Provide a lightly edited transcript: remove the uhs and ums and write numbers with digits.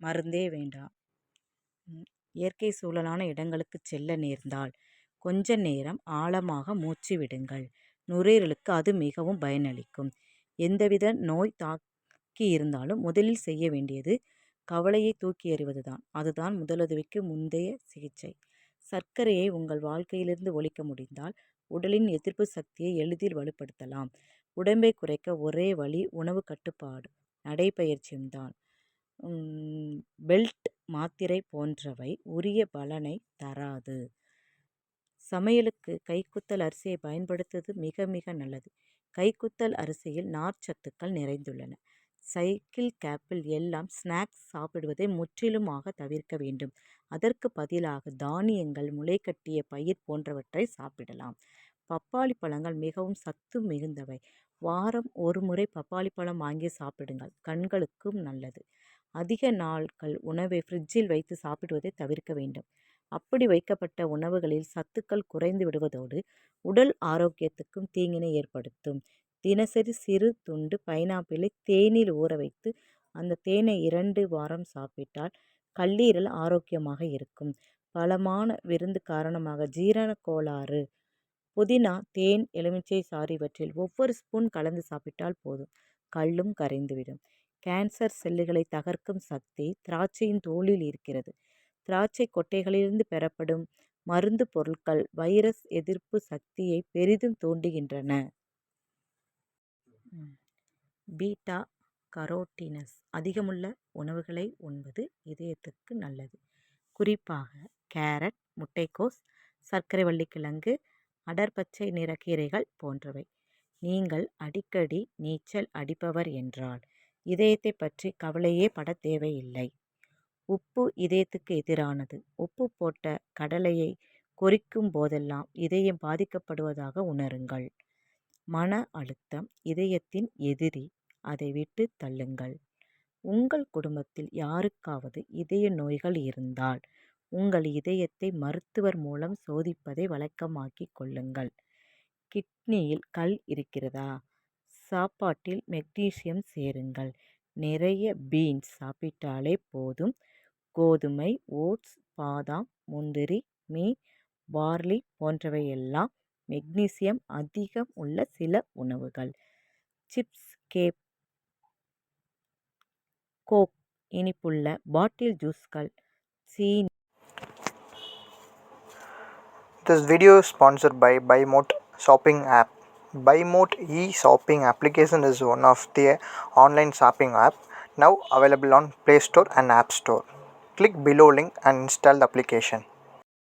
மருந்தே வேண்டாம். இயற்கை சூழலான இடங்களுக்கு செல்ல நேர்ந்தால் கொஞ்ச நேரம் ஆழமாக மூச்சு விடுங்கள். நுரையீரலுக்கு அது மிகவும் பயனளிக்கும். எந்தவித நோய் தாக்கி இருந்தாலும் முதலில் செய்ய வேண்டியது கவலையை தூக்கி எறிவதுதான். அதுதான் முதலுதவிக்கு முந்தைய சிகிச்சை. சர்க்கரையை உங்கள் வாழ்க்கையிலிருந்து ஒழிக்க முடிந்தால் உடலின் எதிர்ப்பு சக்தியை எளிதில் வலுப்படுத்தலாம். உடம்பை குறைக்க ஒரே வழி உணவு கட்டுப்பாடு, நடைப்பயிற்சியும் தான். பெல்ட் மாத்திரை போன்றவை உரிய பலனை தராது. சமையலுக்கு கைக்குத்தல் அரிசியை பயன்படுத்துவது மிக மிக நல்லது. கைக்குத்தல் அரிசியில் நார்ச்சத்துக்கள் நிறைந்துள்ளன. சைக்கிள் கேப்பில் எல்லாம் ஸ்நாக்ஸ் சாப்பிடுவதை முற்றிலுமாக தவிர்க்க வேண்டும். அதற்கு பதிலாக தானியங்கள், முளைக்கட்டிய பயிர் போன்றவற்றை சாப்பிடலாம். பப்பாளி பழங்கள் மிகவும் சத்து மிகுந்தவை. வாரம் ஒரு முறை பப்பாளி பழம் வாங்கி சாப்பிடுங்கள். கண்களுக்கும் நல்லது. அதிக நாட்கள் உணவை ஃப்ரிட்ஜில் வைத்து சாப்பிடுவதை தவிர்க்க வேண்டும். அப்படி வைக்கப்பட்ட உணவுகளில் சத்துக்கள் குறைந்து விடுவதோடு உடல் ஆரோக்கியத்துக்கும் தீங்கினை ஏற்படுத்தும். தினசரி சிறு துண்டு பைனாப்பிளை தேனில் ஊற வைத்து அந்த தேனை 2 வாரம் சாப்பிட்டால் கல்லீரல் ஆரோக்கியமாக இருக்கும். பலமான விருந்து காரணமாக ஜீரண கோளாறு. புதினா, தேன், எலுமிச்சை சாறு இவற்றில் ஒவ்வொரு ஸ்பூன் கலந்து சாப்பிட்டால் போதும், கல்லும் கரைந்துவிடும். கேன்சர் செல்லுகளை தகர்க்கும் சக்தி திராட்சையின் தோலில் இருக்கிறது. திராட்சை கொட்டைகளிலிருந்து பெறப்படும் மருந்து பொருட்கள் வைரஸ் எதிர்ப்பு சக்தியை பெரிதும் தூண்டுகின்றன. பீட்டா கரோட்டினஸ் அதிகமுள்ள உணவுகளை உண்பது இதயத்துக்கு நல்லது. குறிப்பாக கேரட், முட்டைக்கோஸ், சர்க்கரை வள்ளிக்கிழங்கு, அடர்பச்சை நிற கீரைகள் போன்றவை. நீங்கள் அடிக்கடி நீச்சல் அடிப்பவர் என்றால் இதயத்தை பற்றி கவலையே பட தேவையில்லை. உப்பு இதயத்துக்கு எதிரானது. உப்பு போட்ட கடலையை கொறிக்கும் போதெல்லாம் இதயம் பாதிக்கப்படுவதாக உணருங்கள். மன அழுத்தம் இதயத்தின் எதிரி, அதை விட்டு தள்ளுங்கள். உங்கள் குடும்பத்தில் யாருக்காவது இதய நோய்கள் இருந்தால் உங்கள் இதயத்தை மருத்துவர் மூலம் சோதிப்பதை வழக்கமாக்கிக் கொள்ளுங்கள். கிட்னியில் கல் இருக்கிறதா? சாப்பாட்டில் மெக்னீசியம் சேருங்கள். நிறைய பீன்ஸ் சாப்பிட்டாலே போதும். கோதுமை, ஓட்ஸ், பாதாம், முந்திரி, மீன், பார்லி போன்றவையெல்லாம் மெக்னீசியம் அதிகம் உள்ள சில உணவுகள். சிப்ஸ், கோக், இனிப்புள்ள பாட்டில் ஜூஸ்கள், சீனி. This video is sponsored by BuyMote shopping app. BuyMote e-shopping application is one of the online shopping app now available on Play Store and App Store. Click below link and install the application.